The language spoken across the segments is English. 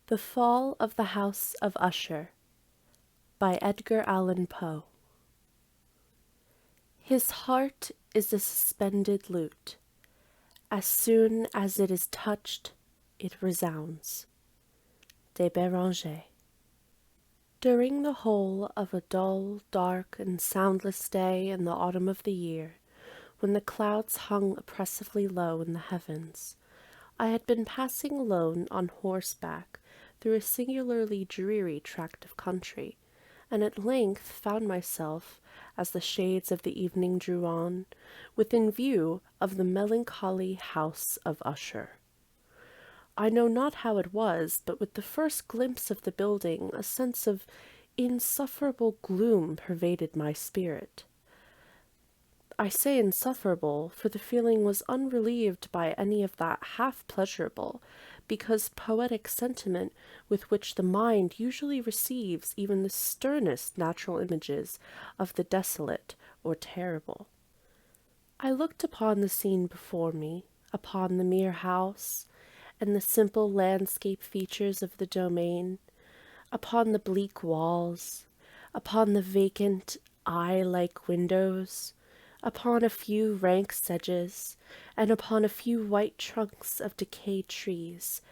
The Fall of the House of Usher by Edgar Allan Poe. His heart is a suspended lute. As soon as it is touched, it resounds. De Béranger. During the whole of a dull, dark, and soundless day in the autumn of the year, when the clouds hung oppressively low in the heavens, I had been passing alone on horseback through a singularly dreary tract of country, and at length found myself, as the shades of the evening drew on, within view of the melancholy house of Usher. I know not how it was, but with the first glimpse of the building a sense of insufferable gloom pervaded my spirit. I say insufferable, for the feeling was unrelieved by any of that half-pleasurable, because poetic sentiment with which the mind usually receives even the sternest natural images of the desolate or terrible. I looked upon the scene before me, upon the mere house, and the simple landscape features of the domain, upon the bleak walls, upon the vacant, eye-like windows, upon a few rank sedges, and upon a few white trunks of decayed trees,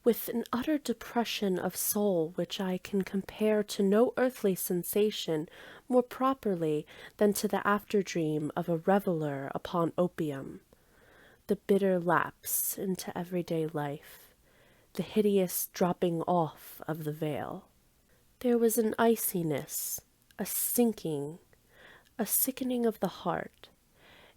with an utter depression of soul which I can compare to no earthly sensation more properly than to the after-dream of a reveller upon opium, the bitter lapse into everyday life, the hideous dropping off of the veil. There was an iciness, a sinking, a sickening of the heart,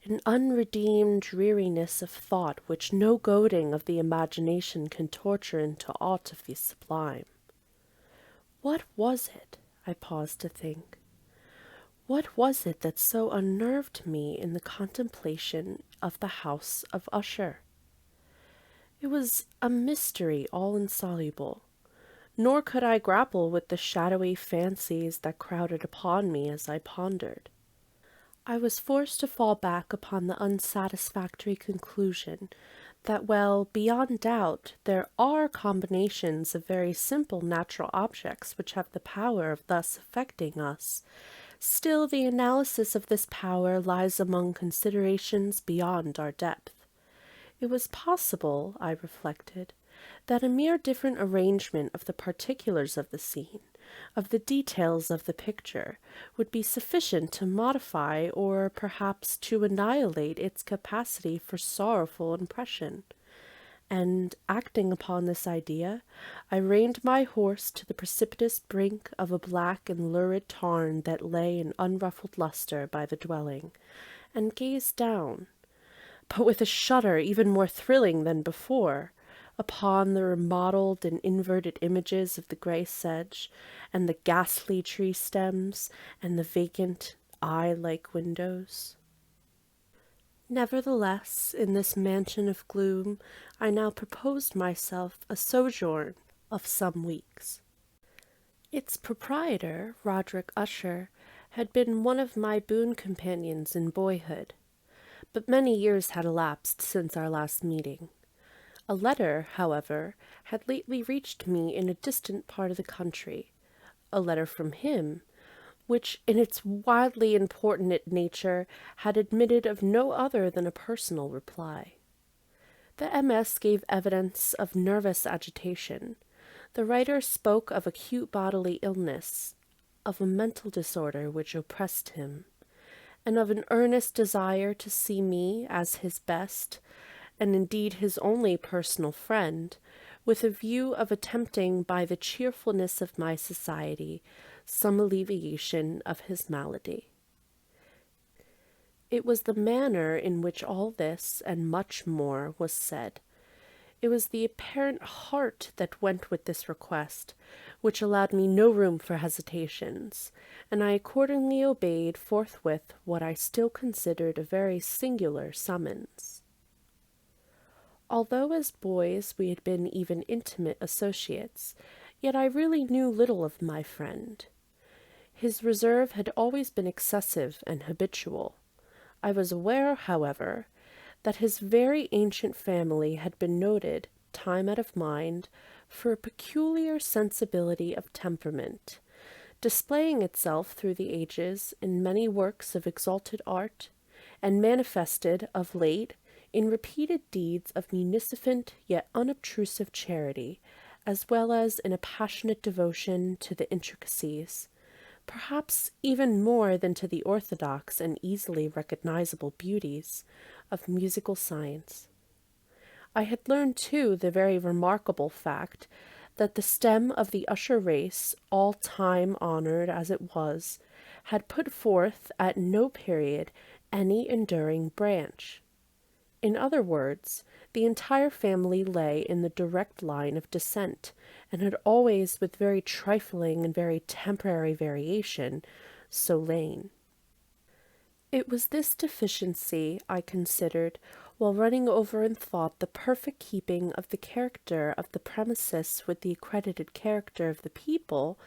an unredeemed dreariness of thought which no goading of the imagination can torture into aught of the sublime. What was it? I paused to think. What was it that so unnerved me in the contemplation of the house of Usher? It was a mystery all insoluble, nor could I grapple with the shadowy fancies that crowded upon me as I pondered. I was forced to fall back upon the unsatisfactory conclusion that, well, beyond doubt, there are combinations of very simple natural objects which have the power of thus affecting us. Still, the analysis of this power lies among considerations beyond our depth. It was possible, I reflected, that a mere different arrangement of the particulars of the scene, of the details of the picture, would be sufficient to modify or perhaps to annihilate its capacity for sorrowful impression. And, acting upon this idea, I reined my horse to the precipitous brink of a black and lurid tarn that lay in unruffled lustre by the dwelling, and gazed down, but with a shudder even more thrilling than before, upon the remodelled and inverted images of the grey sedge, and the ghastly tree stems, and the vacant, eye-like windows. Nevertheless, in this mansion of gloom, I now proposed myself a sojourn of some weeks. Its proprietor, Roderick Usher, had been one of my boon companions in boyhood, but many years had elapsed since our last meeting. A letter, however, had lately reached me in a distant part of the country, a letter from him, which, in its wildly importunate nature, had admitted of no other than a personal reply. The MS gave evidence of nervous agitation. The writer spoke of acute bodily illness, of a mental disorder which oppressed him, and of an earnest desire to see me as his best, and indeed his only personal friend, with a view of attempting by the cheerfulness of my society some alleviation of his malady. It was the manner in which all this, and much more, was said. It was the apparent heart that went with this request, which allowed me no room for hesitations, and I accordingly obeyed forthwith what I still considered a very singular summons. Although as boys we had been even intimate associates, yet I really knew little of my friend. His reserve had always been excessive and habitual. I was aware, however, that his very ancient family had been noted, time out of mind, for a peculiar sensibility of temperament, displaying itself through the ages in many works of exalted art, and manifested of late in repeated deeds of munificent yet unobtrusive charity, as well as in a passionate devotion to the intricacies, perhaps even more than to the orthodox and easily recognizable beauties, of musical science. I had learned, too, the very remarkable fact that the stem of the Usher race, all time honored as it was, had put forth at no period any enduring branch. In other words, the entire family lay in the direct line of descent, and had always, with very trifling and very temporary variation, so lain. It was this deficiency, I considered, while running over in thought the perfect keeping of the character of the premises with the accredited character of the people,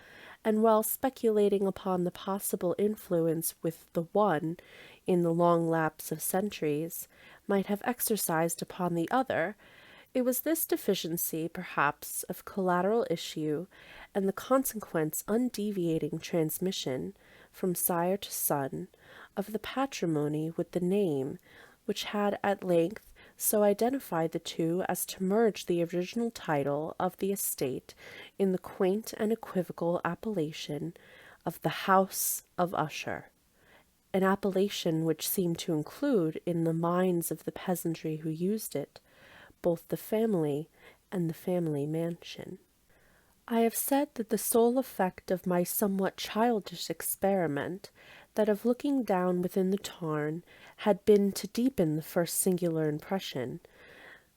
and while speculating upon the possible influence with the one, in the long lapse of centuries, might have exercised upon the other, it was this deficiency, perhaps, of collateral issue, and the consequent undeviating transmission, from sire to son, of the patrimony with the name, which had at length so identified the two as to merge the original title of the estate in the quaint and equivocal appellation of the House of Usher, an appellation which seemed to include, in the minds of the peasantry who used it, both the family and the family mansion. I have said that the sole effect of my somewhat childish experiment, that of looking down within the tarn, had been to deepen the first singular impression.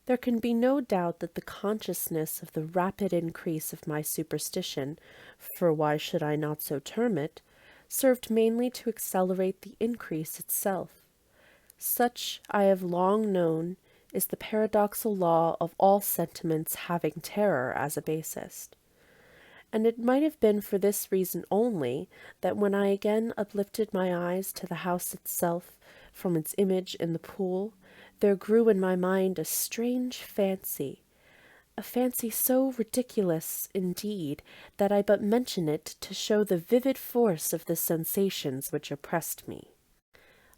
There can be no doubt that the consciousness of the rapid increase of my superstition, for why should I not so term it, served mainly to accelerate the increase itself. Such, I have long known, is the paradoxal law of all sentiments having terror as a basis. And it might have been for this reason only that when I again uplifted my eyes to the house itself from its image in the pool, there grew in my mind a strange fancy, a fancy so ridiculous, indeed, that I but mention it to show the vivid force of the sensations which oppressed me.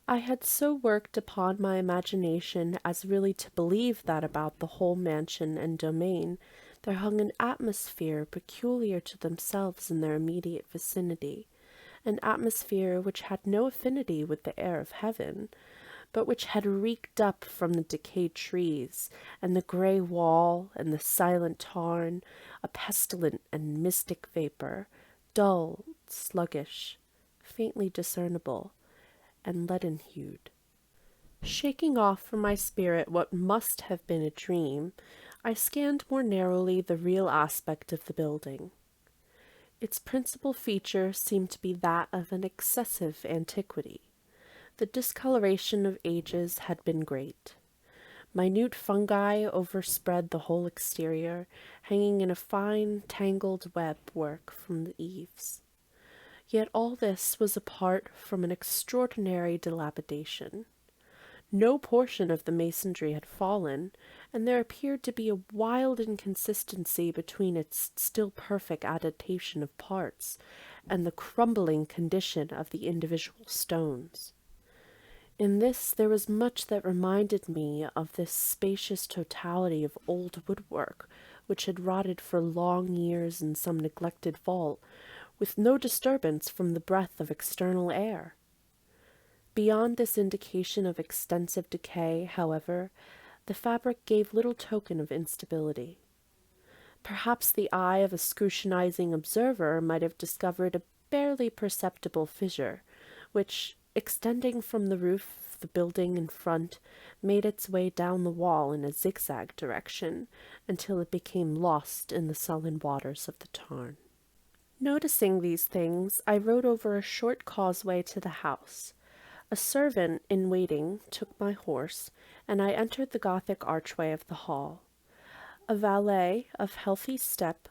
I had so worked upon my imagination as really to believe that about the whole mansion and domain there hung an atmosphere peculiar to themselves in their immediate vicinity, an atmosphere which had no affinity with the air of heaven, but which had reeked up from the decayed trees, and the grey wall, and the silent tarn, a pestilent and mystic vapour, dull, sluggish, faintly discernible, and leaden-hued. Shaking off from my spirit what must have been a dream, I scanned more narrowly the real aspect of the building. Its principal feature seemed to be that of an excessive antiquity. The discoloration of ages had been great. Minute fungi overspread the whole exterior, hanging in a fine, tangled web work from the eaves. Yet all this was apart from an extraordinary dilapidation. No portion of the masonry had fallen, and there appeared to be a wild inconsistency between its still perfect adaptation of parts and the crumbling condition of the individual stones. In this there was much that reminded me of this spacious totality of old woodwork, which had rotted for long years in some neglected vault, with no disturbance from the breath of external air. Beyond this indication of extensive decay, however, the fabric gave little token of instability. Perhaps the eye of a scrutinizing observer might have discovered a barely perceptible fissure, which, extending from the roof of the building in front, made its way down the wall in a zigzag direction, until it became lost in the sullen waters of the tarn. Noticing these things, I rode over a short causeway to the house. A servant in waiting took my horse, and I entered the Gothic archway of the hall. A valet of healthy step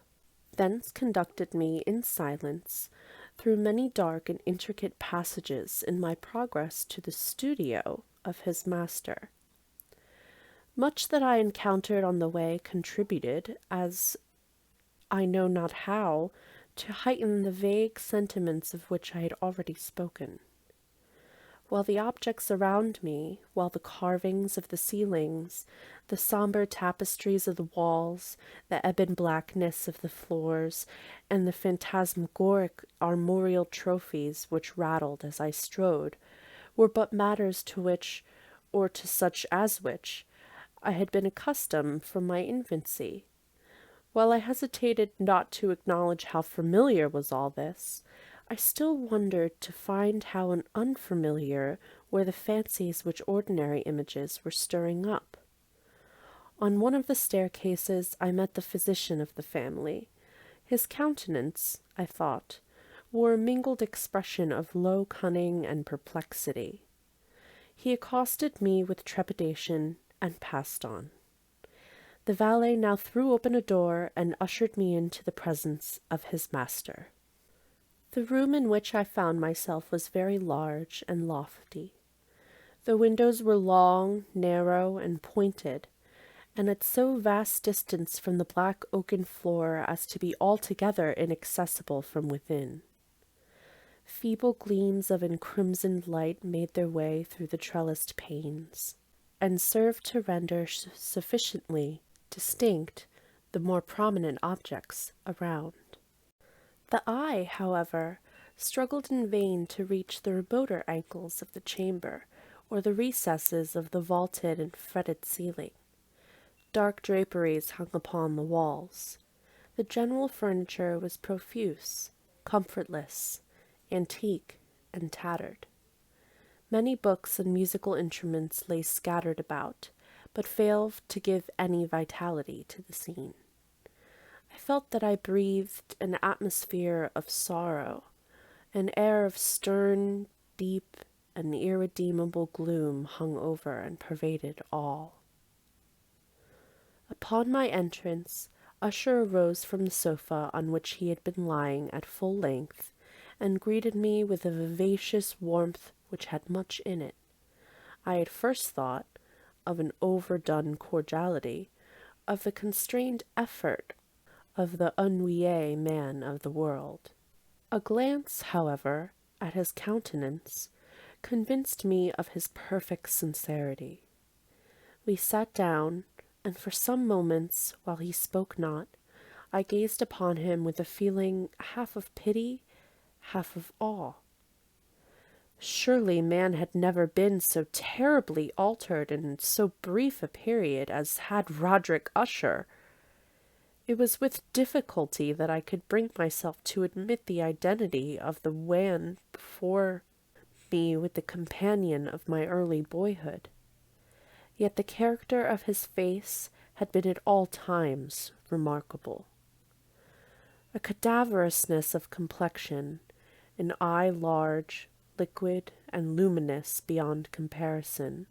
thence conducted me in silence through many dark and intricate passages in my progress to the studio of his master. Much that I encountered on the way contributed, as I know not how, to heighten the vague sentiments of which I had already spoken. While the objects around me, while the carvings of the ceilings, the sombre tapestries of the walls, the ebon blackness of the floors, and the phantasmagoric armorial trophies which rattled as I strode, were but matters to which, or to such as which, I had been accustomed from my infancy. While I hesitated not to acknowledge how familiar was all this, I still wondered to find how unfamiliar were the fancies which ordinary images were stirring up. On one of the staircases I met the physician of the family. His countenance, I thought, wore a mingled expression of low cunning and perplexity. He accosted me with trepidation and passed on. The valet now threw open a door and ushered me into the presence of his master. The room in which I found myself was very large and lofty. The windows were long, narrow, and pointed, and at so vast distance from the black oaken floor as to be altogether inaccessible from within. Feeble gleams of encrimsoned light made their way through the trellised panes, and served to render sufficiently distinct the more prominent objects around. The eye, however, struggled in vain to reach the remoter angles of the chamber, or the recesses of the vaulted and fretted ceiling. Dark draperies hung upon the walls. The general furniture was profuse, comfortless, antique, and tattered. Many books and musical instruments lay scattered about, but failed to give any vitality to the scene. I felt that I breathed an atmosphere of sorrow, an air of stern, deep, and irredeemable gloom hung over and pervaded all. Upon my entrance, Usher arose from the sofa on which he had been lying at full length, and greeted me with a vivacious warmth which had much in it. I had first thought of an overdone cordiality, of the constrained effort of the ennuyé man of the world. A glance, however, at his countenance convinced me of his perfect sincerity. We sat down, and for some moments, while he spoke not, I gazed upon him with a feeling half of pity, half of awe. Surely man had never been so terribly altered in so brief a period as had Roderick Usher. It was with difficulty that I could bring myself to admit the identity of the man before me with the companion of my early boyhood. Yet the character of his face had been at all times remarkable. A cadaverousness of complexion, an eye large, liquid, and luminous beyond comparison,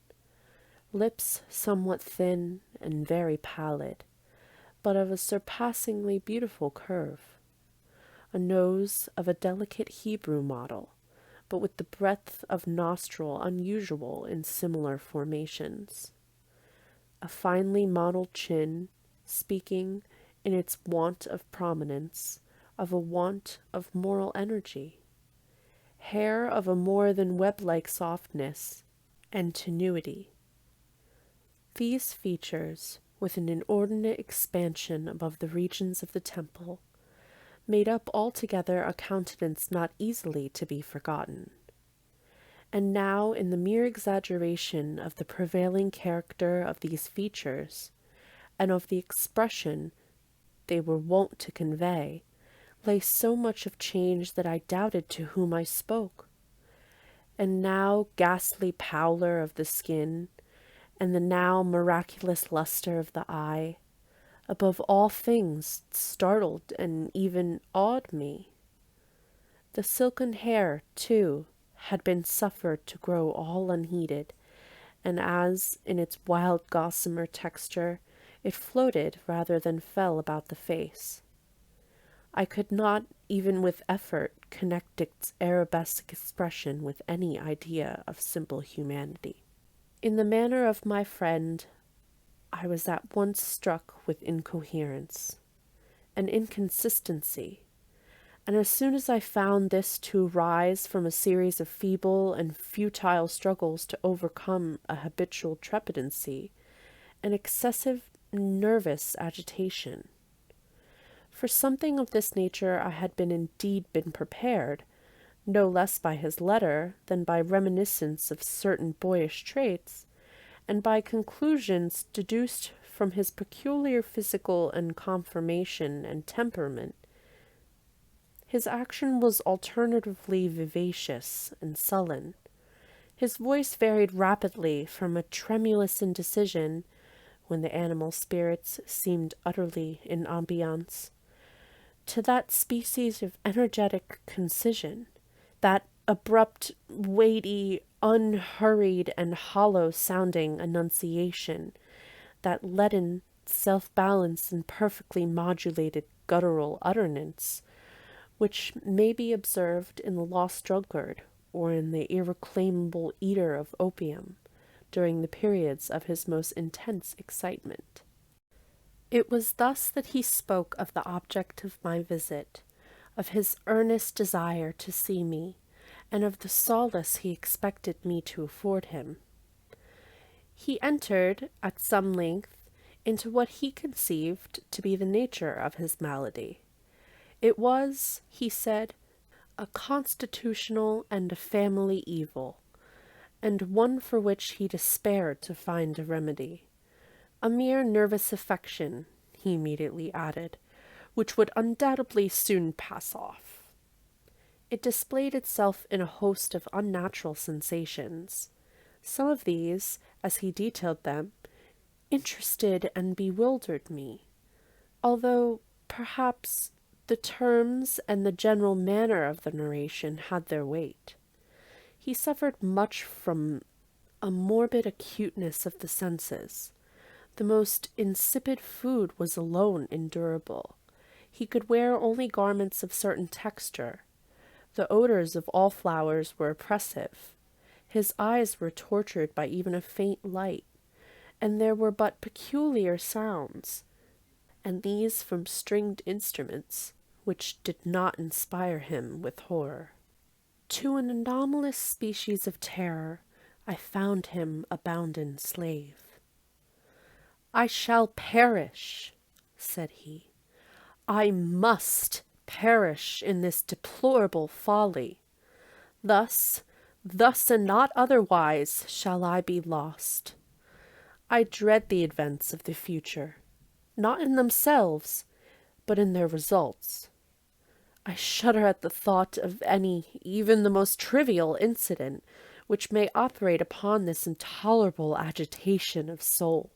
lips somewhat thin and very pallid, but of a surpassingly beautiful curve, a nose of a delicate Hebrew model, but with the breadth of nostril unusual in similar formations, a finely modeled chin, speaking, in its want of prominence, of a want of moral energy, hair of a more than web-like softness and tenuity. These features, with an inordinate expansion above the regions of the temple, made up altogether a countenance not easily to be forgotten. And now, in the mere exaggeration of the prevailing character of these features, and of the expression they were wont to convey, lay so much of change that I doubted to whom I spoke. And now ghastly pallor of the skin, and the now miraculous luster of the eye, above all things startled and even awed me. The silken hair, too, had been suffered to grow all unheeded, and as, in its wild gossamer texture, it floated rather than fell about the face. I could not, even with effort, connect its arabesque expression with any idea of simple humanity. In the manner of my friend, I was at once struck with incoherence, and inconsistency, and as soon as I found this to arise from a series of feeble and futile struggles to overcome a habitual trepidancy, an excessive nervous agitation. For something of this nature I had indeed been prepared, no less by his letter than by reminiscence of certain boyish traits, and by conclusions deduced from his peculiar physical and conformation and temperament. His action was alternatively vivacious and sullen. His voice varied rapidly from a tremulous indecision, when the animal spirits seemed utterly in abeyance, to that species of energetic concision, that abrupt, weighty, unhurried, and hollow-sounding enunciation, that leaden, self-balanced, and perfectly modulated guttural utterance, which may be observed in the lost drunkard or in the irreclaimable eater of opium during the periods of his most intense excitement. It was thus that he spoke of the object of my visit, of his earnest desire to see me, and of the solace he expected me to afford him. He entered, at some length, into what he conceived to be the nature of his malady. It was, he said, a constitutional and a family evil, and one for which he despaired to find a remedy. A mere nervous affection, he immediately added, which would undoubtedly soon pass off. It displayed itself in a host of unnatural sensations. Some of these, as he detailed them, interested and bewildered me, although, perhaps, the terms and the general manner of the narration had their weight. He suffered much from a morbid acuteness of the senses. The most insipid food was alone endurable. He could wear only garments of certain texture. The odors of all flowers were oppressive. His eyes were tortured by even a faint light, and there were but peculiar sounds, and these from stringed instruments, which did not inspire him with horror. To an anomalous species of terror I found him a bounden slave. "I shall perish," said he. "I must perish in this deplorable folly. Thus and not otherwise shall I be lost. I dread the events of the future, not in themselves, but in their results. I shudder at the thought of any, even the most trivial incident, which may operate upon this intolerable agitation of soul.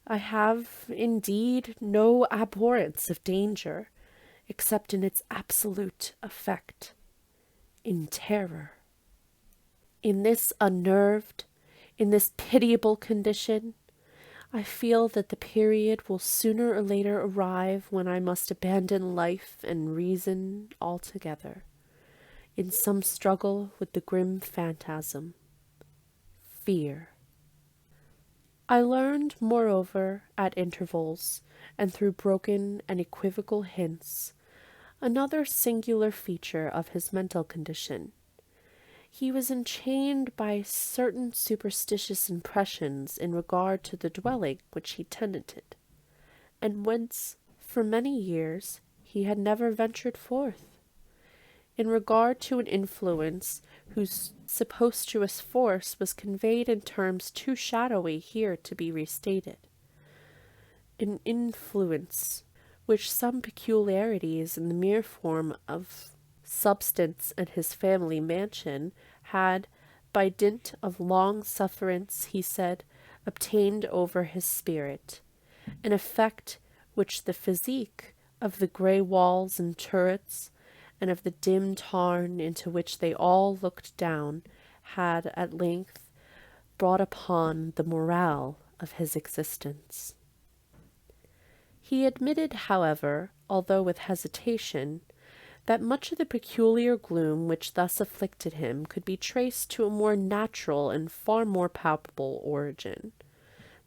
I have, indeed, no abhorrence of danger, except in its absolute effect, in terror. In this unnerved, in this pitiable condition, I feel that the period will sooner or later arrive when I must abandon life and reason altogether, in some struggle with the grim phantasm, fear. I learned, moreover, at intervals, and through broken and equivocal hints, another singular feature of his mental condition. He was enchained by certain superstitious impressions in regard to the dwelling which he tenanted, and whence, for many years, he had never ventured forth. In regard to an influence whose suppostuous force was conveyed in terms too shadowy here to be restated, an influence which some peculiarities in the mere form of substance and his family mansion had, by dint of long sufferance, he said, obtained over his spirit, an effect which the physique of the grey walls and turrets, and of the dim tarn into which they all looked down, had at length brought upon the morale of his existence. He admitted, however, although with hesitation, that much of the peculiar gloom which thus afflicted him could be traced to a more natural and far more palpable origin,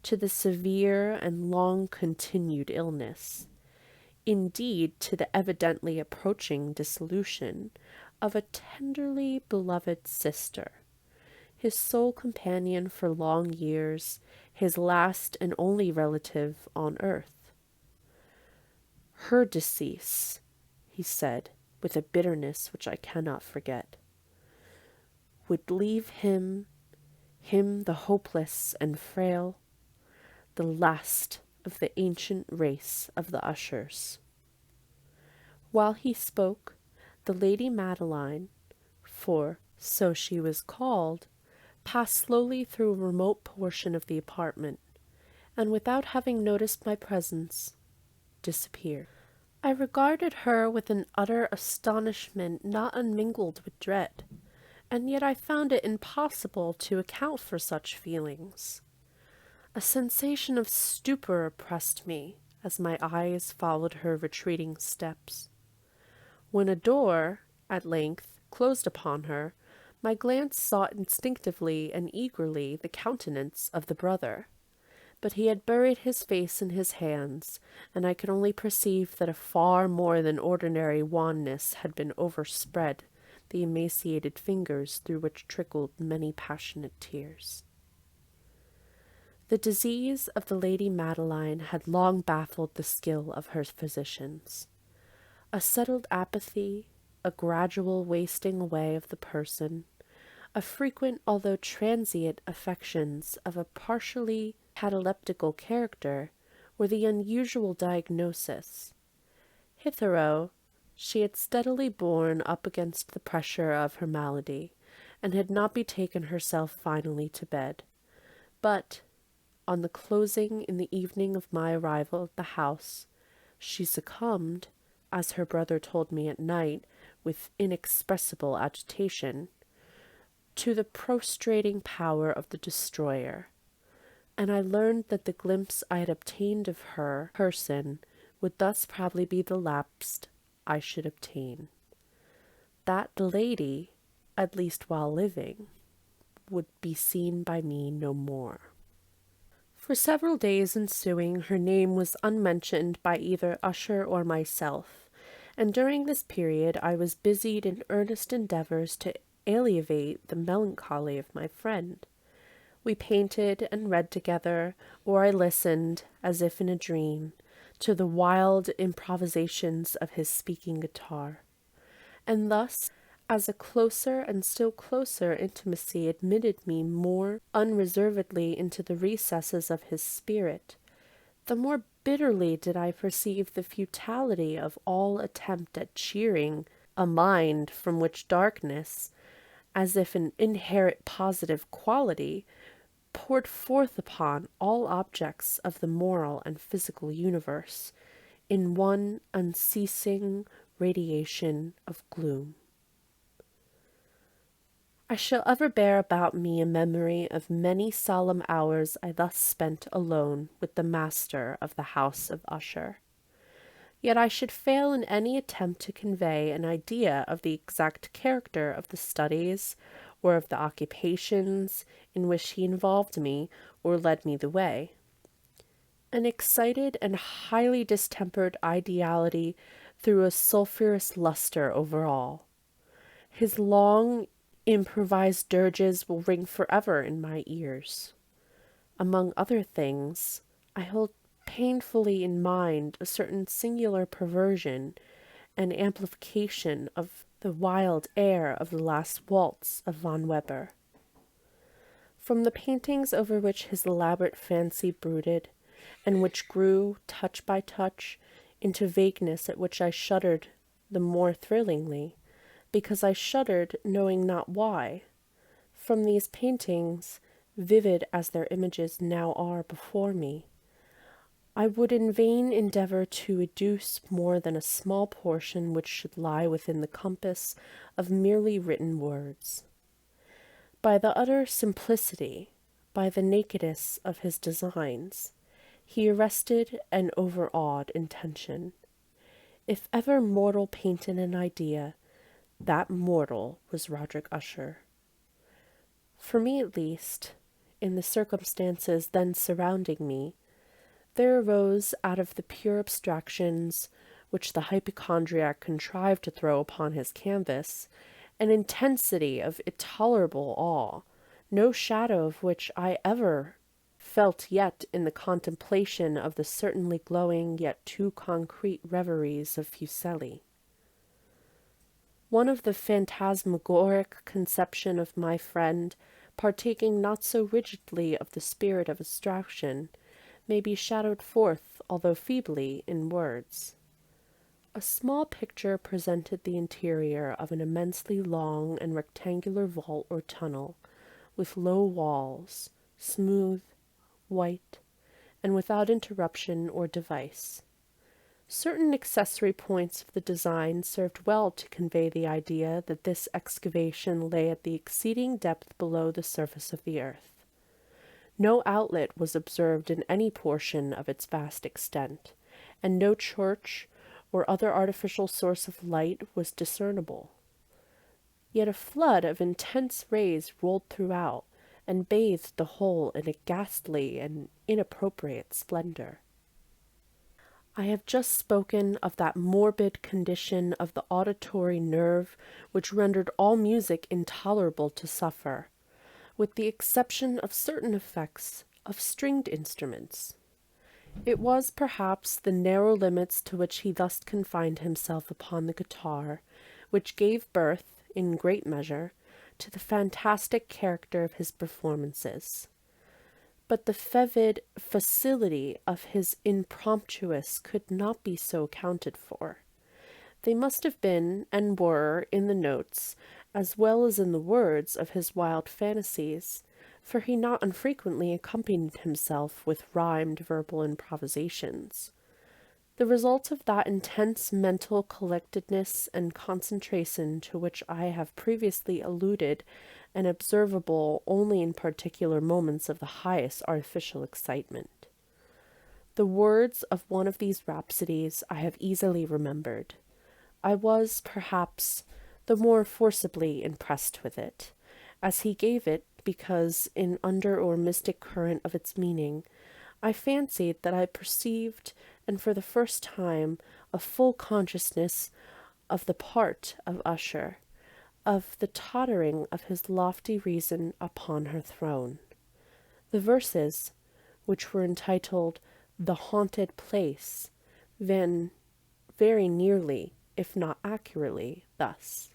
to the severe and long-continued illness. indeed to the evidently approaching dissolution of a tenderly beloved sister, his sole companion for long years, his last and only relative on earth. Her decease, he said, with a bitterness which I cannot forget, would leave him the hopeless and frail, the last of the ancient race of the Ushers. While he spoke, the Lady Madeline, for so she was called, passed slowly through a remote portion of the apartment, and without having noticed my presence, disappeared. I regarded her with an utter astonishment not unmingled with dread, and yet I found it impossible to account for such feelings. A sensation of stupor oppressed me as my eyes followed her retreating steps. When a door, at length, closed upon her, my glance sought instinctively and eagerly the countenance of the brother, but he had buried his face in his hands, and I could only perceive that a far more than ordinary wanness had been overspread the emaciated fingers through which trickled many passionate tears. The disease of the Lady Madeline had long baffled the skill of her physicians. A settled apathy, a gradual wasting away of the person, a frequent although transient affections of a partially cataleptical character were the unusual diagnosis. Hitherto, she had steadily borne up against the pressure of her malady, and had not betaken herself finally to bed. But, on the closing in the evening of my arrival at the house, she succumbed, as her brother told me at night, with inexpressible agitation, to the prostrating power of the destroyer, and I learned that the glimpse I had obtained of her person would thus probably be the last I should obtain. That the lady, at least while living, would be seen by me no more. For several days ensuing, her name was unmentioned by either Usher or myself, and during this period I was busied in earnest endeavors to alleviate the melancholy of my friend. We painted and read together, or I listened, as if in a dream, to the wild improvisations of his speaking guitar. And thus, as a closer and still closer intimacy admitted me more unreservedly into the recesses of his spirit, the more bitterly did I perceive the futility of all attempt at cheering a mind from which darkness, as if an inherent positive quality, poured forth upon all objects of the moral and physical universe in one unceasing radiation of gloom. I shall ever bear about me a memory of many solemn hours I thus spent alone with the master of the house of Usher. Yet I should fail in any attempt to convey an idea of the exact character of the studies or of the occupations in which he involved me or led me the way. An excited and highly distempered ideality threw a sulphurous luster over all. His long, improvised dirges will ring forever in my ears. Among other things, I hold painfully in mind a certain singular perversion and amplification of the wild air of the last waltz of Von Weber. From the paintings over which his elaborate fancy brooded, and which grew, touch by touch, into vagueness at which I shuddered the more thrillingly, because I shuddered knowing not why. From these paintings, vivid as their images now are before me, I would in vain endeavor to educe more than a small portion which should lie within the compass of merely written words. By the utter simplicity, by the nakedness of his designs, he arrested and overawed intention. If ever mortal painted an idea, that mortal was Roderick Usher. For me at least, in the circumstances then surrounding me, there arose out of the pure abstractions which the hypochondriac contrived to throw upon his canvas, an intensity of intolerable awe, no shadow of which I ever felt yet in the contemplation of the certainly glowing yet too concrete reveries of Fuseli. One of the phantasmagoric conception of my friend, partaking not so rigidly of the spirit of abstraction, may be shadowed forth, although feebly, in words. A small picture presented the interior of an immensely long and rectangular vault or tunnel, with low walls, smooth, white, and without interruption or device. Certain accessory points of the design served well to convey the idea that this excavation lay at the exceeding depth below the surface of the earth. No outlet was observed in any portion of its vast extent, and no church or other artificial source of light was discernible. Yet a flood of intense rays rolled throughout, and bathed the whole in a ghastly and inappropriate splendor. I have just spoken of that morbid condition of the auditory nerve which rendered all music intolerable to suffer, with the exception of certain effects of stringed instruments. It was, perhaps, the narrow limits to which he thus confined himself upon the guitar, which gave birth, in great measure, to the fantastic character of his performances. But the fervid facility of his impromptus could not be so accounted for. They must have been, and were, in the notes, as well as in the words of his wild fantasies, for he not unfrequently accompanied himself with rhymed verbal improvisations. The result of that intense mental collectedness and concentration to which I have previously alluded, and observable only in particular moments of the highest artificial excitement. The words of one of these rhapsodies I have easily remembered. I was, perhaps, the more forcibly impressed with it, as he gave it, because, in under or mystic current of its meaning, I fancied that I perceived, and for the first time, a full consciousness of the part of Usher, of the tottering of his lofty reason upon her throne. The verses, which were entitled The Haunted Place, ran very nearly, if not accurately, thus.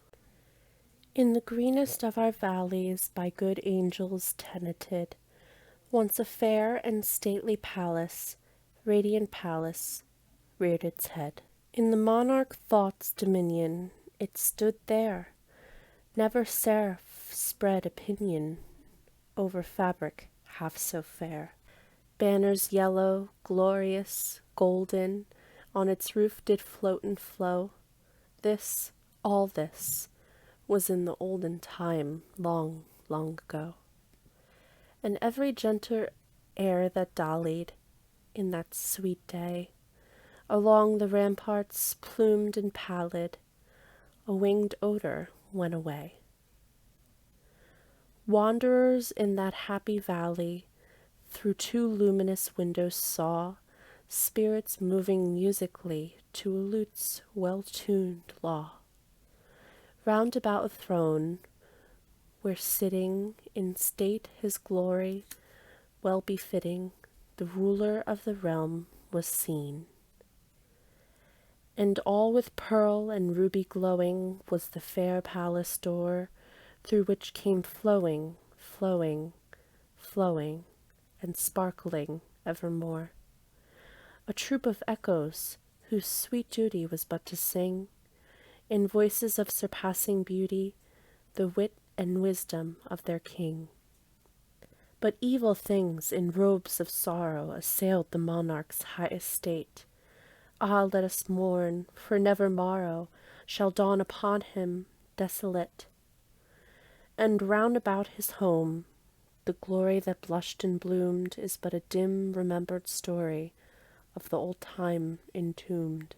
In the greenest of our valleys, by good angels tenanted, once a fair and stately palace, radiant palace, reared its head. In the monarch thought's dominion it stood there. Never seraph spread opinion over fabric half so fair. Banners yellow, glorious, golden, on its roof did float and flow. This, all this, was in the olden time, long, long ago. And every gentle air that dallied, in that sweet day, along the ramparts, plumed and pallid, a winged odor went away. Wanderers in that happy valley through two luminous windows saw spirits moving musically to a lute's well-tuned law. Round about a throne, where sitting in state his glory, well befitting, the ruler of the realm was seen. And all with pearl and ruby glowing was the fair palace door, through which came flowing, flowing, flowing, and sparkling evermore a troop of echoes, whose sweet duty was but to sing, in voices of surpassing beauty, the wit and wisdom of their king. But evil things in robes of sorrow assailed the monarch's high estate. Ah, let us mourn, for never morrow shall dawn upon him desolate. And round about his home, the glory that blushed and bloomed is but a dim remembered story of the old time entombed.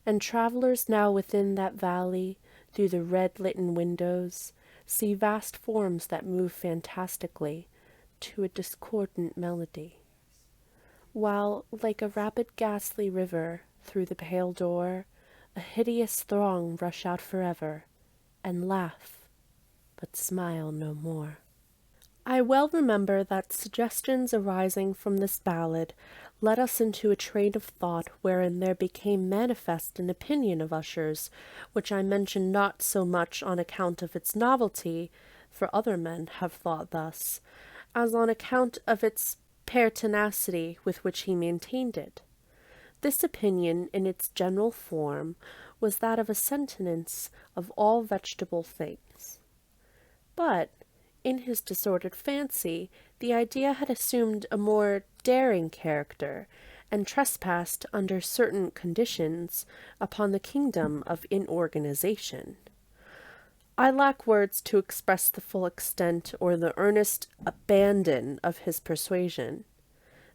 And travelers now within that valley, through the red-litten windows, see vast forms that move fantastically to a discordant melody, while, like a rapid ghastly river, through the pale door, a hideous throng rush out forever, and laugh, but smile no more. I well remember that suggestions arising from this ballad led us into a train of thought wherein there became manifest an opinion of Usher's, which I mention not so much on account of its novelty, for other men have thought thus, as on account of its pertinacity with which he maintained it. This opinion, in its general form, was that of a sentence of all vegetable things. But, in his disordered fancy, the idea had assumed a more daring character, and trespassed, under certain conditions, upon the kingdom of inorganization. I lack words to express the full extent or the earnest abandon of his persuasion.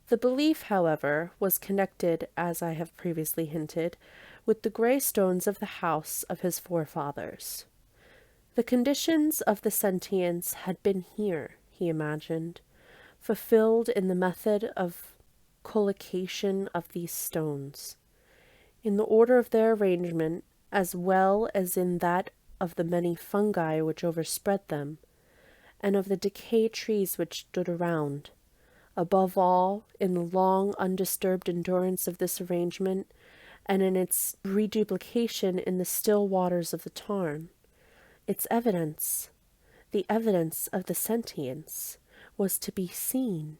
The belief, however, was connected, as I have previously hinted, with the grey stones of the house of his forefathers. The conditions of the sentience had been here, he imagined, fulfilled in the method of collocation of these stones, in the order of their arrangement, as well as in that of the many fungi which overspread them, and of the decayed trees which stood around. Above all, in the long undisturbed endurance of this arrangement, and in its reduplication in the still waters of the tarn. Its evidence, the evidence of the sentience, was to be seen,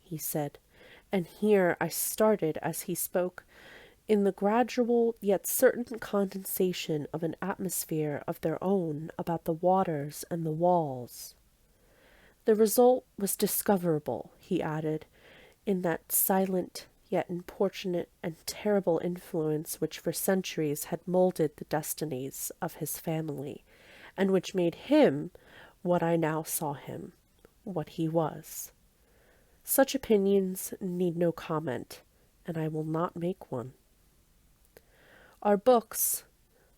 he said, and here I started as he spoke, in the gradual yet certain condensation of an atmosphere of their own about the waters and the walls. The result was discoverable, he added, in that silent yet importunate and terrible influence which for centuries had moulded the destinies of his family, and which made him what I now saw him, what he was. Such opinions need no comment, and I will not make one. Our books,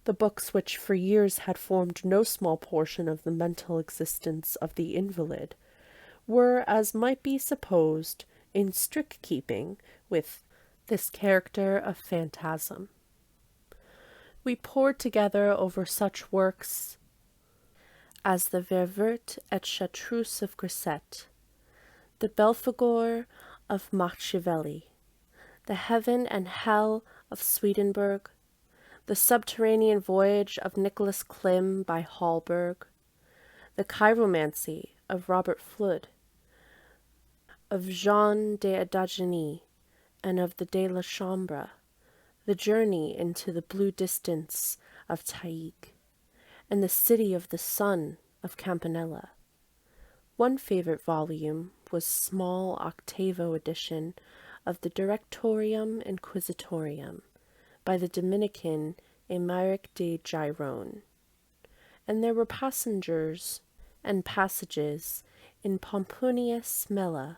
the books which for years had formed no small portion of the mental existence of the invalid, were, as might be supposed, in strict keeping with this character of phantasm. We pored together over such works as the Ververt et Chartreuse of Grisset, the Belphegor of Machiavelli, the Heaven and Hell of Swedenborg, the Subterranean Voyage of Nicholas Klim by Hallberg, the Chiromancy of Robert Flood, of Jean de Dageny, and of the De la Chambre, the Journey into the Blue Distance of Taïg, and the City of the Sun of Campanella. One favorite volume was small octavo edition of the Directorium Inquisitorium by the Dominican Emeric de Giron, and there were passengers and passages in Pomponius Mela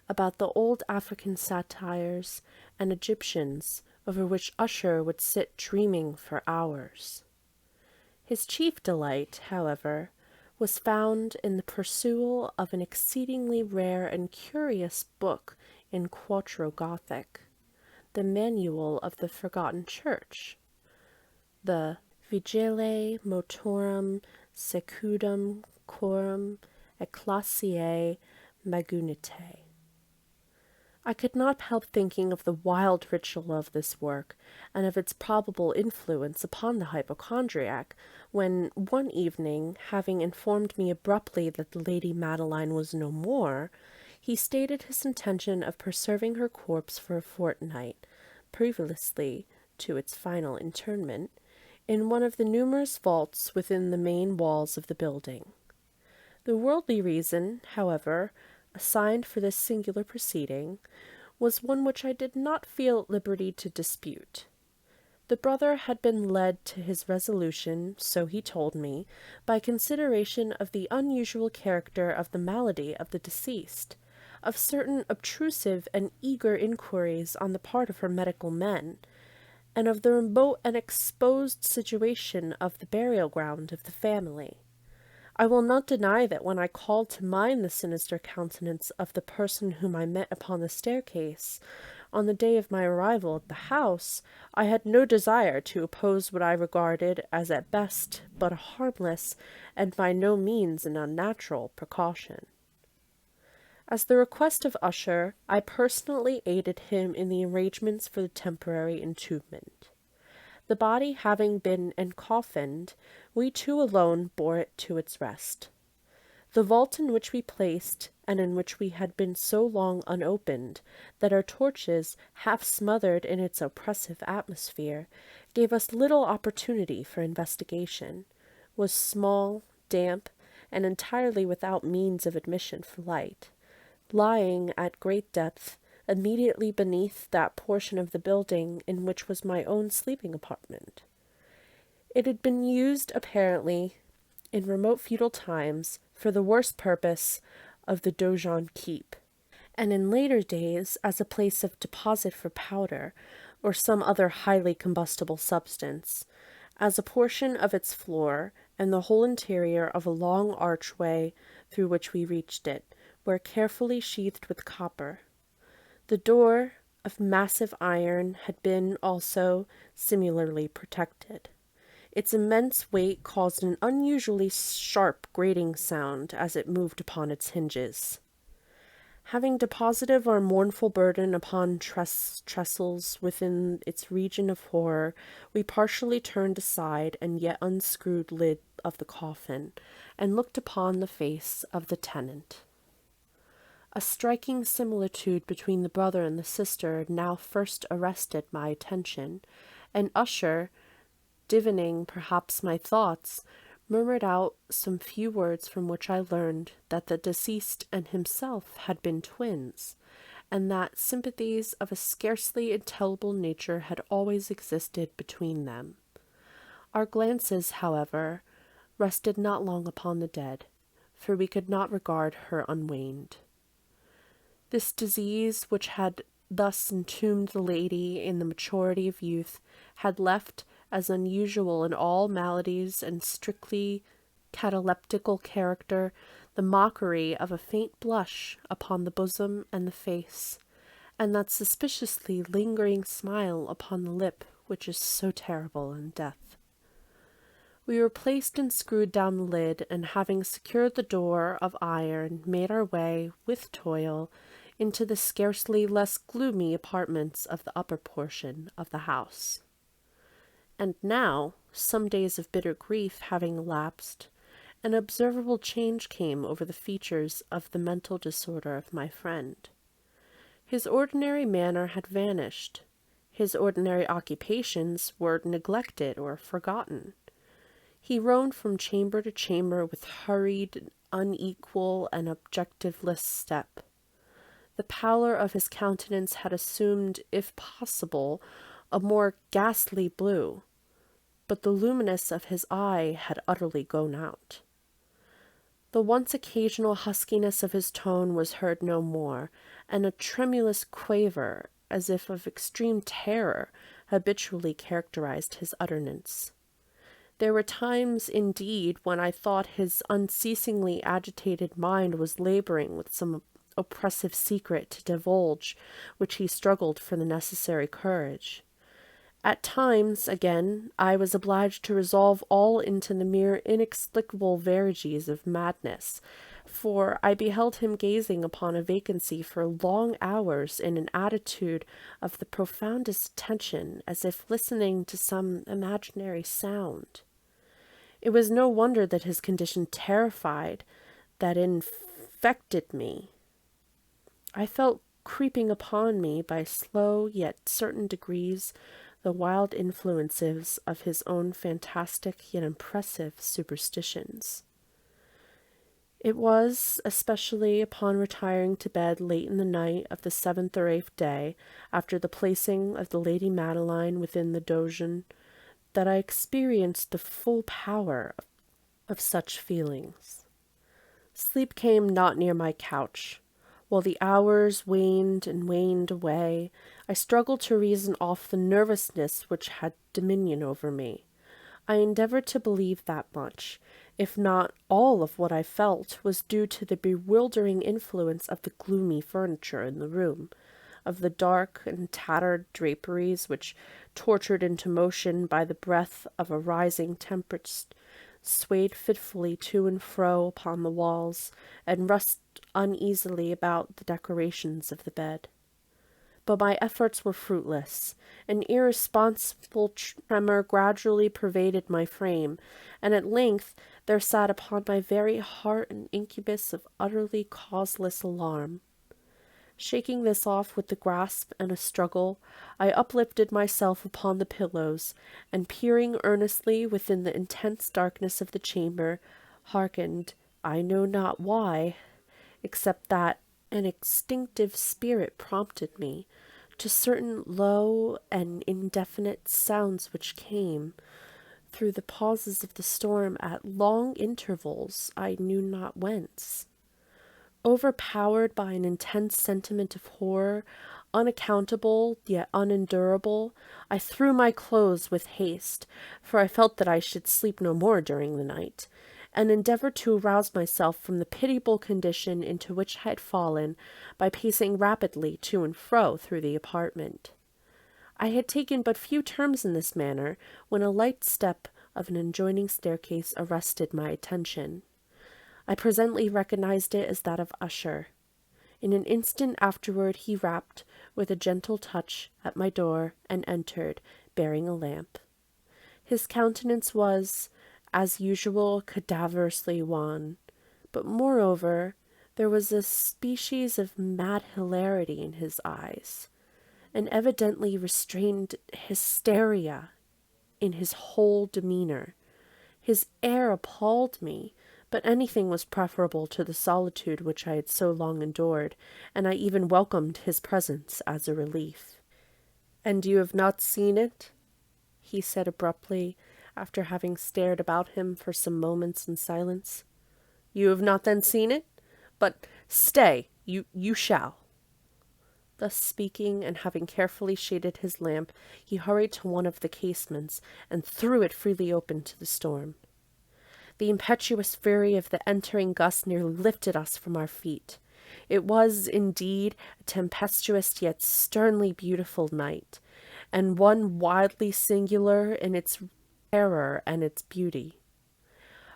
about the old African satires and Egyptians over which Usher would sit dreaming for hours. His chief delight, however, was found in the perusal of an exceedingly rare and curious book in quarto Gothic, the Manual of the Forgotten Church, the Vigile Motorum Secundum Coram Ecclesiae Magunite. I could not help thinking of the wild ritual of this work, and of its probable influence upon the hypochondriac, when one evening, having informed me abruptly that the Lady Madeline was no more, he stated his intention of preserving her corpse for a fortnight, previously to its final interment, in one of the numerous vaults within the main walls of the building. The worldly reason, however, assigned for this singular proceeding, was one which I did not feel at liberty to dispute. The brother had been led to his resolution, so he told me, by consideration of the unusual character of the malady of the deceased, of certain obtrusive and eager inquiries on the part of her medical men, and of the remote and exposed situation of the burial ground of the family. I will not deny that when I called to mind the sinister countenance of the person whom I met upon the staircase, On the day of my arrival at the house, I had no desire to oppose what I regarded as at best but a harmless and by no means an unnatural precaution. As the request of Usher, I personally aided him in the arrangements for the temporary entombment. The body having been encoffined, we two alone bore it to its rest. The vault in which we placed, and in which we had been so long unopened, that our torches, half smothered in its oppressive atmosphere, gave us little opportunity for investigation, was small, damp, and entirely without means of admission for light, lying at great depth immediately beneath that portion of the building in which was my own sleeping apartment. It had been used, apparently, in remote feudal times, for the worst purpose of the donjon keep, and in later days as a place of deposit for powder, or some other highly combustible substance, as a portion of its floor, and the whole interior of a long archway through which we reached it, were carefully sheathed with copper. The door, of massive iron, had been also similarly protected. Its immense weight caused an unusually sharp grating sound as it moved upon its hinges. Having deposited our mournful burden upon trestles within its region of horror, we partially turned aside and yet unscrewed lid of the coffin, and looked upon the face of the tenant. A striking similitude between the brother and the sister now first arrested my attention, and Usher, divining perhaps my thoughts, murmured out some few words from which I learned that the deceased and himself had been twins, and that sympathies of a scarcely intelligible nature had always existed between them. Our glances, however, rested not long upon the dead, for we could not regard her unwaned. This disease, which had thus entombed the lady in the maturity of youth, had left, as unusual in all maladies and strictly cataleptical character, the mockery of a faint blush upon the bosom and the face, and that suspiciously lingering smile upon the lip which is so terrible in death. We were placed and screwed down the lid, and having secured the door of iron, made our way, with toil, into the scarcely less gloomy apartments of the upper portion of the house. And now, some days of bitter grief having elapsed, an observable change came over the features of the mental disorder of my friend. His ordinary manner had vanished. His ordinary occupations were neglected or forgotten. He roamed from chamber to chamber with hurried, unequal, and objectiveless step. The pallor of his countenance had assumed, if possible, a more ghastly blue, but the luminous of his eye had utterly gone out. The once occasional huskiness of his tone was heard no more, and a tremulous quaver, as if of extreme terror, habitually characterized his utterance. There were times, indeed, when I thought his unceasingly agitated mind was laboring with some oppressive secret to divulge, which he struggled for the necessary courage. At times, again, I was obliged to resolve all into the mere inexplicable veracies of madness, for I beheld him gazing upon a vacancy for long hours in an attitude of the profoundest attention, as if listening to some imaginary sound. It was no wonder that his condition terrified, that infected me. I felt creeping upon me by slow yet certain degrees the wild influences of his own fantastic yet impressive superstitions. It was, especially upon retiring to bed late in the night of the 7th or 8th day, after the placing of the Lady Madeline within the donjon, that I experienced the full power of such feelings. Sleep came not near my couch. While the hours waned and waned away, I struggled to reason off the nervousness which had dominion over me. I endeavored to believe that much, if not all of what I felt, was due to the bewildering influence of the gloomy furniture in the room, of the dark and tattered draperies which, tortured into motion by the breath of a rising tempest, swayed fitfully to and fro upon the walls, and rustled uneasily about the decorations of the bed. But my efforts were fruitless. An irresponsible tremor gradually pervaded my frame, and at length there sat upon my very heart an incubus of utterly causeless alarm. Shaking this off with a grasp and a struggle, I uplifted myself upon the pillows, and peering earnestly within the intense darkness of the chamber, hearkened, I know not why, except that an instinctive spirit prompted me, to certain low and indefinite sounds which came, through the pauses of the storm, at long intervals, I knew not whence. Overpowered by an intense sentiment of horror, unaccountable yet unendurable, I threw my clothes with haste, for I felt that I should sleep no more during the night, and endeavored to arouse myself from the pitiable condition into which I had fallen by pacing rapidly to and fro through the apartment. I had taken but few turns in this manner when a light step of an adjoining staircase arrested my attention. I presently recognized it as that of Usher. In an instant afterward he rapped, with a gentle touch, at my door, and entered, bearing a lamp. His countenance was, as usual, cadaverously wan, but moreover there was a species of mad hilarity in his eyes, an evidently restrained hysteria in his whole demeanor. His air appalled me, but anything was preferable to the solitude which I had so long endured, and I even welcomed his presence as a relief. "And you have not seen it?" he said abruptly, after having stared about him for some moments in silence. "You have not then seen it? But stay, you shall." Thus speaking, and having carefully shaded his lamp, he hurried to one of the casements, and threw it freely open to the storm. The impetuous fury of the entering gust nearly lifted us from our feet. It was, indeed, a tempestuous yet sternly beautiful night, and one wildly singular in its terror and its beauty.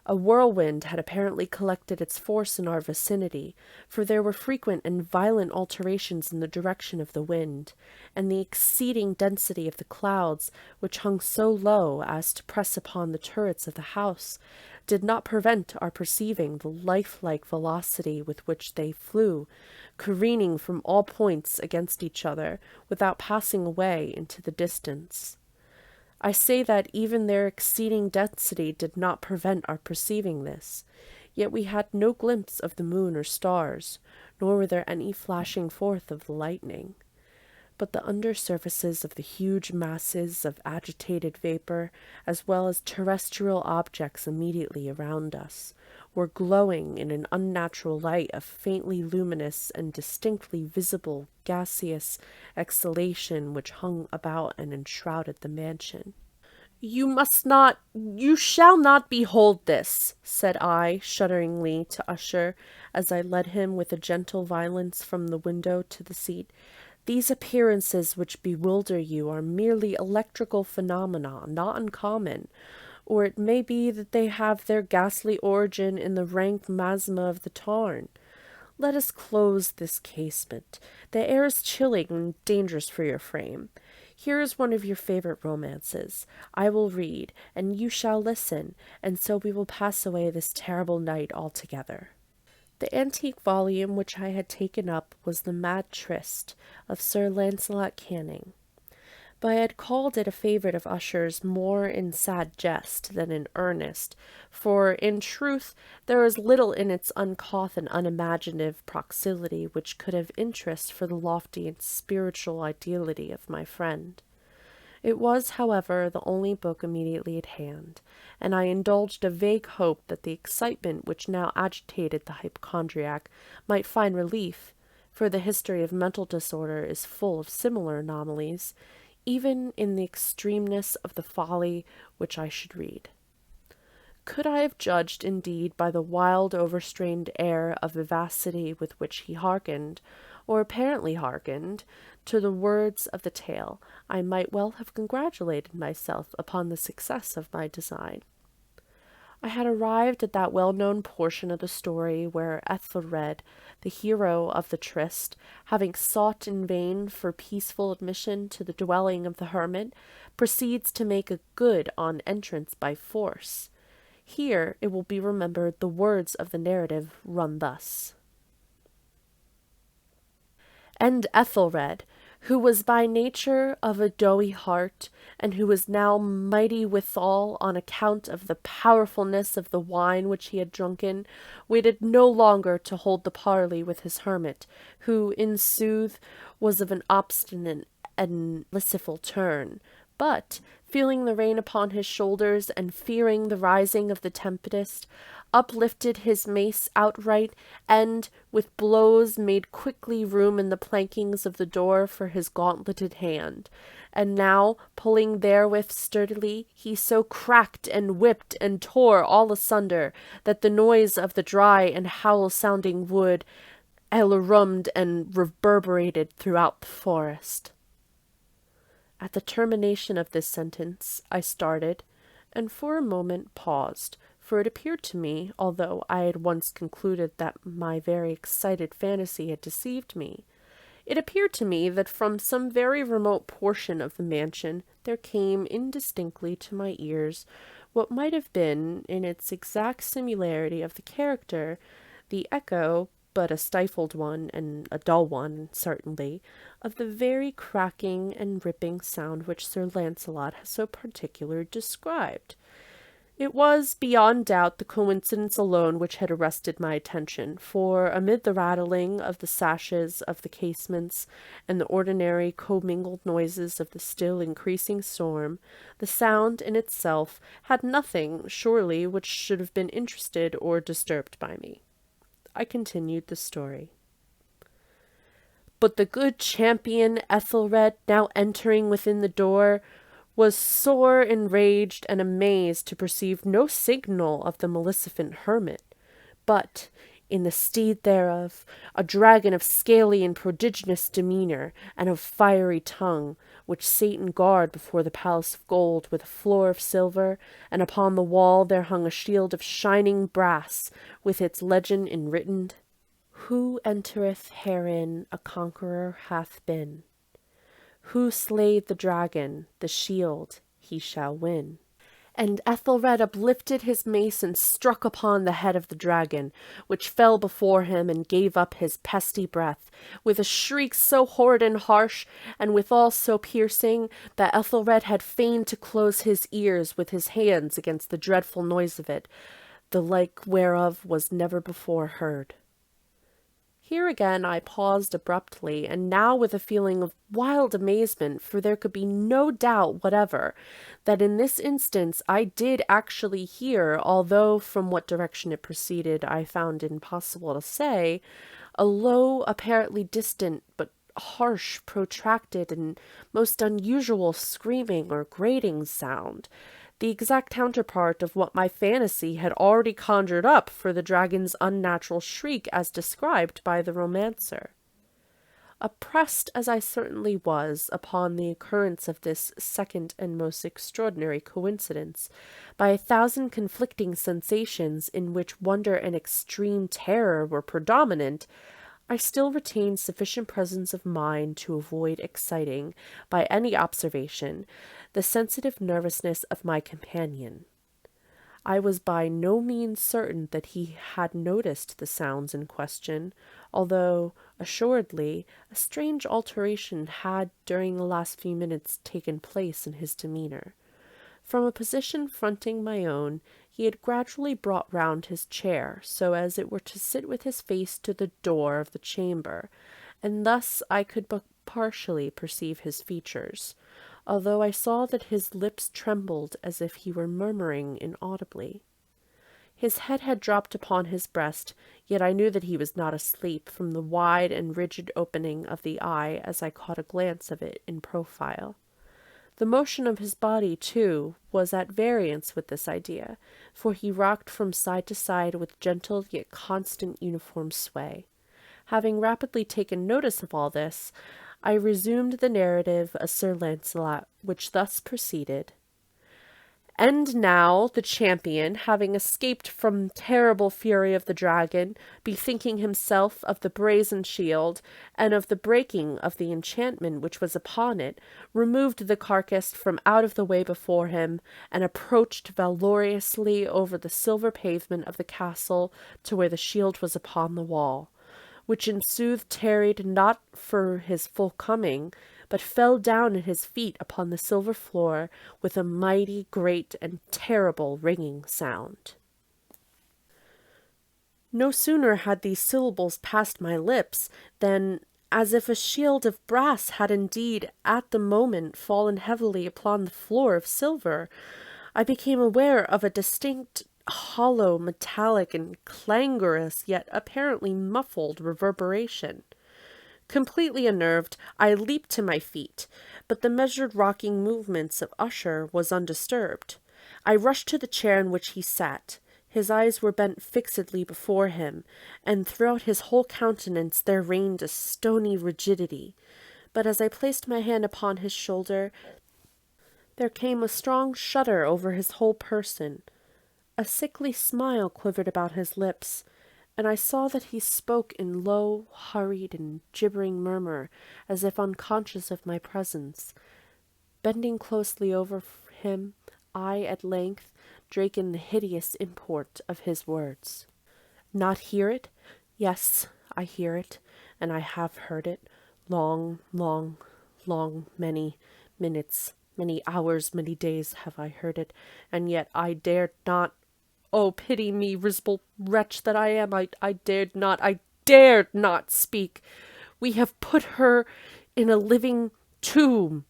A whirlwind had apparently collected its force in our vicinity, for there were frequent and violent alterations in the direction of the wind, and the exceeding density of the clouds, which hung so low as to press upon the turrets of the house, did not prevent our perceiving the lifelike velocity with which they flew, careening from all points against each other, without passing away into the distance. I say that even their exceeding density did not prevent our perceiving this, yet we had no glimpse of the moon or stars, nor were there any flashing forth of the lightning. But the under surfaces of the huge masses of agitated vapor, as well as terrestrial objects immediately around us, were glowing in an unnatural light of faintly luminous and distinctly visible gaseous exhalation which hung about and enshrouded the mansion. You shall not behold this," said I, shudderingly, to Usher, as I led him with a gentle violence from the window to the seat. "These appearances which bewilder you are merely electrical phenomena, not uncommon, or it may be that they have their ghastly origin in the rank miasma of the tarn. Let us close this casement. The air is chilling and dangerous for your frame. Here is one of your favorite romances. I will read, and you shall listen, and so we will pass away this terrible night altogether." The antique volume which I had taken up was The Mad Tryst of Sir Launcelot Canning, but I had called it a favorite of Usher's more in sad jest than in earnest, for, in truth, there was little in its uncouth and unimaginative proximity which could have interest for the lofty and spiritual ideality of my friend. It was, however, the only book immediately at hand, and I indulged a vague hope that the excitement which now agitated the hypochondriac might find relief, for the history of mental disorder is full of similar anomalies, even in the extremeness of the folly which I should read. Could I have judged, indeed, by the wild, overstrained air of vivacity with which he hearkened, or apparently hearkened, to the words of the tale, I might well have congratulated myself upon the success of my design. I had arrived at that well-known portion of the story where Ethelred, the hero of the tryst, having sought in vain for peaceful admission to the dwelling of the hermit, proceeds to make a good on entrance by force. Here, it will be remembered, the words of the narrative run thus. And Ethelred, who was by nature of a doughty heart, and who was now mighty withal on account of the powerfulness of the wine which he had drunken, waited no longer to hold the parley with his hermit, who, in sooth, was of an obstinate and merciful turn, but, feeling the rain upon his shoulders, and fearing the rising of the tempest, uplifted his mace outright, and, with blows, made quickly room in the plankings of the door for his gauntleted hand. And now, pulling therewith sturdily, he so cracked and whipped and tore all asunder, that the noise of the dry and howl-sounding wood alarummed and reverberated throughout the forest. At the termination of this sentence, I started, and for a moment paused, for it appeared to me, although I had once concluded that my very excited fantasy had deceived me, it appeared to me that from some very remote portion of the mansion there came indistinctly to my ears what might have been, in its exact similarity of the character, the echo, but a stifled one, and a dull one, certainly, of the very cracking and ripping sound which Sir Launcelot has so particularly described. It was, beyond doubt, the coincidence alone which had arrested my attention, for, amid the rattling of the sashes of the casements, and the ordinary commingled noises of the still increasing storm, the sound in itself had nothing, surely, which should have been interested or disturbed by me. I continued the story. But the good champion Ethelred, now entering within the door, was sore enraged and amazed to perceive no signal of the maleficent hermit, but, in the stead thereof, a dragon of scaly and prodigious demeanour, and of fiery tongue, which sate in guard before the palace of gold with a floor of silver, and upon the wall there hung a shield of shining brass, with its legend enwritten, Who entereth herein a conqueror hath been. Who slayed the dragon, the shield he shall win. And Ethelred uplifted his mace and struck upon the head of the dragon, which fell before him and gave up his pesty breath, with a shriek so horrid and harsh, and withal so piercing, that Ethelred had fain to close his ears with his hands against the dreadful noise of it, the like whereof was never before heard. Here again I paused abruptly, and now with a feeling of wild amazement, for there could be no doubt whatever that in this instance I did actually hear, although from what direction it proceeded I found impossible to say, a low, apparently distant, but harsh, protracted, and most unusual screaming or grating sound, the exact counterpart of what my fantasy had already conjured up for the dragon's unnatural shriek as described by the romancer. Oppressed as I certainly was upon the occurrence of this second and most extraordinary coincidence, by 1,000 conflicting sensations in which wonder and extreme terror were predominant, I still retained sufficient presence of mind to avoid exciting, by any observation, the sensitive nervousness of my companion. I was by no means certain that he had noticed the sounds in question, although, assuredly, a strange alteration had during the last few minutes taken place in his demeanour. From a position fronting my own, he had gradually brought round his chair, so as it were to sit with his face to the door of the chamber, and thus I could but partially perceive his features, although I saw that his lips trembled as if he were murmuring inaudibly. His head had dropped upon his breast, yet I knew that he was not asleep from the wide and rigid opening of the eye as I caught a glance of it in profile. The motion of his body, too, was at variance with this idea, for he rocked from side to side with gentle yet constant uniform sway. Having rapidly taken notice of all this, I resumed the narrative of Sir Launcelot, which thus proceeded. And now the champion, having escaped from terrible fury of the dragon, bethinking himself of the brazen shield, and of the breaking of the enchantment which was upon it, removed the carcass from out of the way before him, and approached valorously over the silver pavement of the castle to where the shield was upon the wall, which in sooth tarried not for his full coming, but fell down at his feet upon the silver floor with a mighty, great, and terrible ringing sound. No sooner had these syllables passed my lips than, as if a shield of brass had indeed at the moment fallen heavily upon the floor of silver, I became aware of a distinct, hollow, metallic, and clangorous, yet apparently muffled reverberation. Completely unnerved, I leaped to my feet, but the measured rocking movements of Usher was undisturbed. I rushed to the chair in which he sat. His eyes were bent fixedly before him, and throughout his whole countenance there reigned a stony rigidity. But as I placed my hand upon his shoulder, there came a strong shudder over his whole person. A sickly smile quivered about his lips, and I saw that he spoke in low, hurried, and gibbering murmur, as if unconscious of my presence. Bending closely over him, I at length drank in the hideous import of his words. Not hear it? Yes, I hear it, and I have heard it. Long, many minutes, many hours, many days have I heard it, and yet I dared not. Oh, pity me, risible wretch that I am! I dared not speak. We have put her in a living tomb.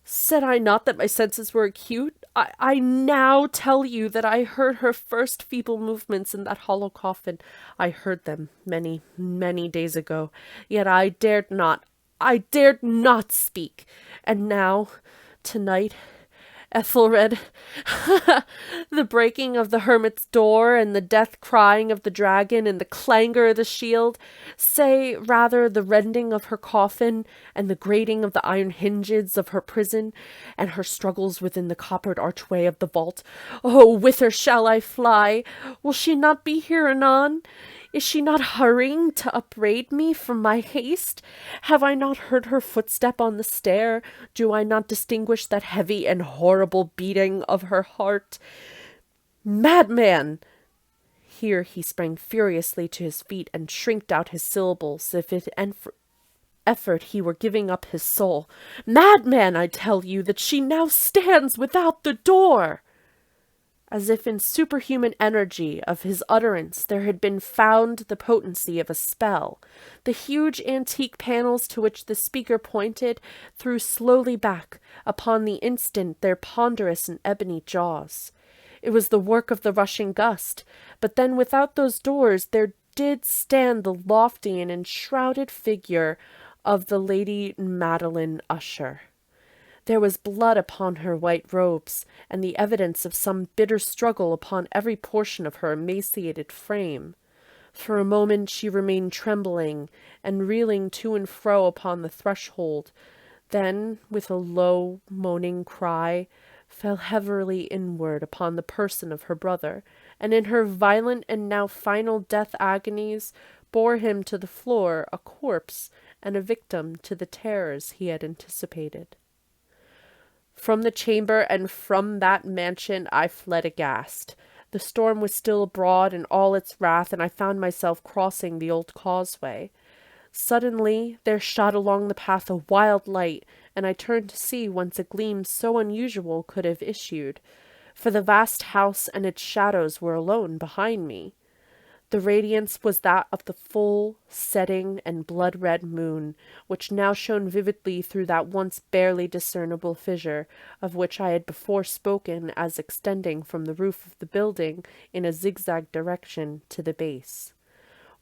Said I not that my senses were acute? I now tell you that I heard her first feeble movements in that hollow coffin. I heard them many days ago, yet I dared not speak. And now, tonight, Ethelred, the breaking of the hermit's door, and the death crying of the dragon, and the clangor of the shield, say rather the rending of her coffin, and the grating of the iron hinges of her prison, and her struggles within the coppered archway of the vault. Oh, whither shall I fly? Will she not be here anon? Is she not hurrying to upbraid me for my haste? Have I not heard her footstep on the stair? Do I not distinguish that heavy and horrible beating of her heart? Madman! Here he sprang furiously to his feet and shrieked out his syllables, as if in effort he were giving up his soul. Madman, I tell you that she now stands without the door! As if in superhuman energy of his utterance there had been found the potency of a spell. The huge antique panels to which the speaker pointed threw slowly back upon the instant their ponderous and ebony jaws. It was the work of the rushing gust, but then without those doors there did stand the lofty and enshrouded figure of the Lady Madeline Usher. There was blood upon her white robes, and the evidence of some bitter struggle upon every portion of her emaciated frame. For a moment she remained trembling, and reeling to and fro upon the threshold, then, with a low, moaning cry, fell heavily inward upon the person of her brother, and in her violent and now final death agonies bore him to the floor a corpse and a victim to the terrors he had anticipated. From the chamber and from that mansion I fled aghast. The storm was still abroad in all its wrath, and I found myself crossing the old causeway. Suddenly there shot along the path a wild light, and I turned to see whence a gleam so unusual could have issued, for the vast house and its shadows were alone behind me. The radiance was that of the full, setting, and blood-red moon, which now shone vividly through that once barely discernible fissure, of which I had before spoken as extending from the roof of the building in a zigzag direction to the base.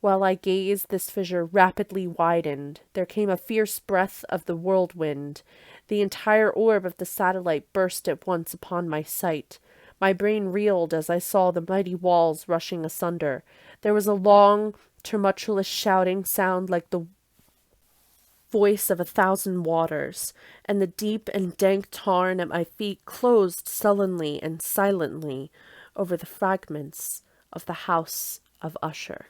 While I gazed, this fissure rapidly widened. There came a fierce breath of the whirlwind. The entire orb of the satellite burst at once upon my sight. My brain reeled as I saw the mighty walls rushing asunder. There was a long, tumultuous shouting sound like the voice of 1,000 waters, and the deep and dank tarn at my feet closed sullenly and silently over the fragments of the house of Usher.